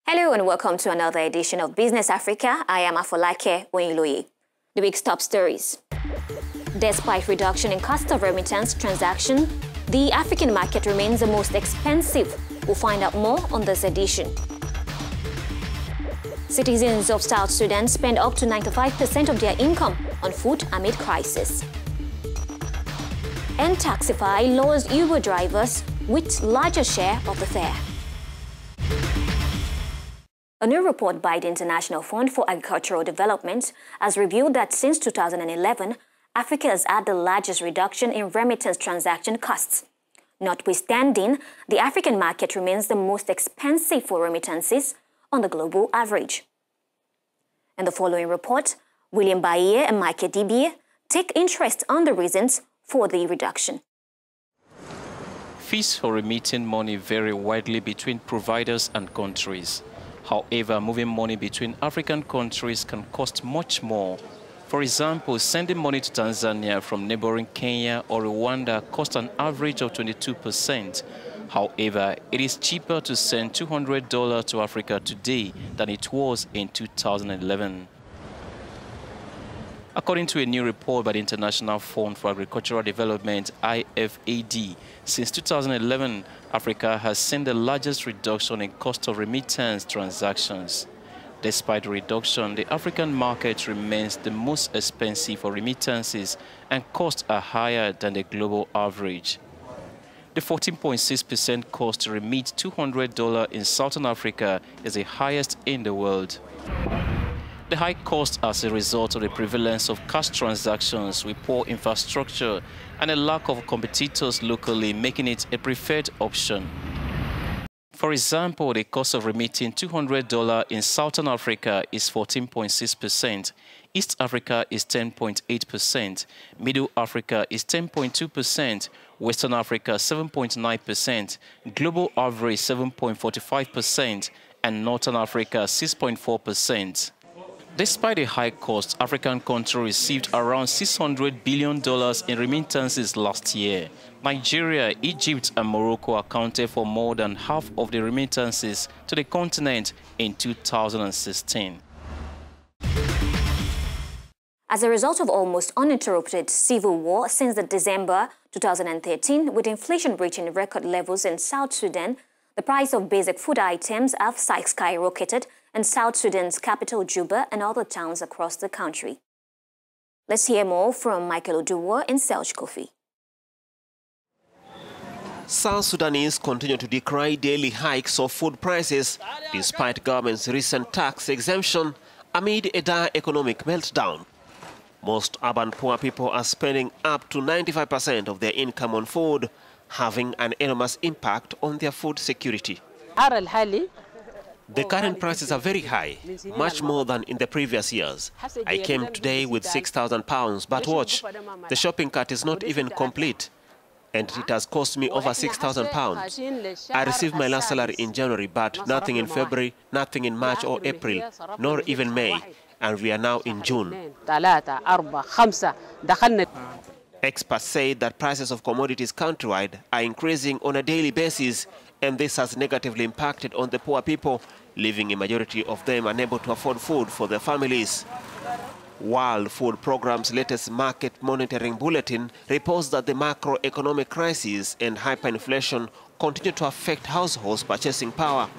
Hello and welcome to another edition of Business Africa. I am Afolake Oyiloye. The week's top stories. Despite reduction in cost of remittance transaction, the African market remains the most expensive. We'll find out more on this edition. Citizens of South Sudan spend up to 95% of their income on food amid crisis. And Taxify lowers Uber drivers with larger share of the fare. A new report by the International Fund for Agricultural Development has revealed that since 2011, Africa has had the largest reduction in remittance transaction costs. Notwithstanding, the African market remains the most expensive for remittances on the global average. In the following report, William Baye and Mike Dibie take interest on the reasons for the reduction. Fees for remitting money vary widely between providers and countries. However, moving money between African countries can cost much more. For example, sending money to Tanzania from neighboring Kenya or Rwanda costs an average of 22%. However, it is cheaper to send $200 to Africa today than it was in 2011. According to a new report by the International Fund for Agricultural Development, IFAD, since 2011, Africa has seen the largest reduction in cost of remittance transactions. Despite the reduction, the African market remains the most expensive for remittances and costs are higher than the global average. The 14.6% cost to remit $200 in Southern Africa is the highest in the world. The high cost as a result of the prevalence of cash transactions with poor infrastructure and a lack of competitors locally, making it a preferred option. For example, the cost of remitting $200 in Southern Africa is 14.6%, East Africa is 10.8%, Middle Africa is 10.2%, Western Africa 7.9%, global average 7.45%, and Northern Africa 6.4%. Despite the high cost, African countries received around $600 billion in remittances last year. Nigeria, Egypt, and Morocco accounted for more than half of the remittances to the continent in 2016. As a result of almost uninterrupted civil war since December 2013, with inflation reaching record levels in South Sudan, the price of basic food items have skyrocketed in South Sudan's capital, Juba, and other towns across the country. Let's hear more from Michael Oduwa and Selch Kofi. South Sudanese continue to decry daily hikes of food prices despite government's recent tax exemption amid a dire economic meltdown. Most urban poor people are spending up to 95% of their income on food, having an enormous impact on their food security. The current prices are very high, much more than in the previous years. I came today with £6,000, but watch, the shopping cart is not even complete, and it has cost me over £6,000. I received my last salary in January, but nothing in February, nothing in March or April, nor even May, and we are now in June. Experts say that prices of commodities countrywide are increasing on a daily basis, and this has negatively impacted on the poor people, leaving a majority of them unable to afford food for their families. World Food Programme's latest market monitoring bulletin reports that the macroeconomic crisis and hyperinflation continue to affect households' purchasing power.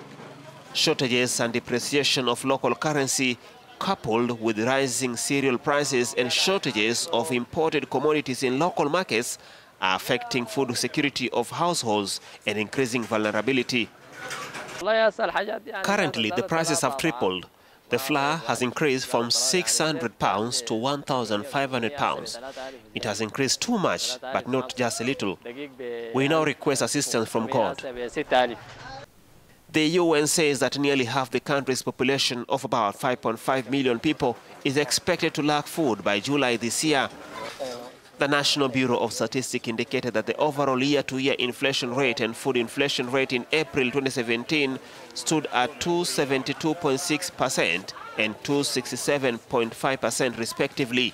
Shortages and depreciation of local currency, coupled with rising cereal prices and shortages of imported commodities in local markets, are affecting food security of households and increasing vulnerability. Currently, the prices have tripled. The flour has increased from £600 to £1,500. It has increased too much, but not just a little. We now request assistance from God. The UN says that nearly half the country's population of about 5.5 million people is expected to lack food by July this year. The National Bureau of Statistics indicated that the overall year-to-year inflation rate and food inflation rate in April 2017 stood at 272.6% and 267.5% respectively.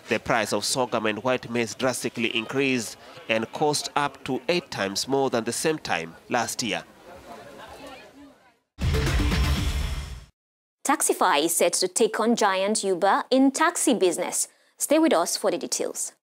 The price of sorghum and white maize drastically increased and cost up to 8 times more than the same time last year. Taxify is set to take on giant Uber in taxi business. Stay with us for the details.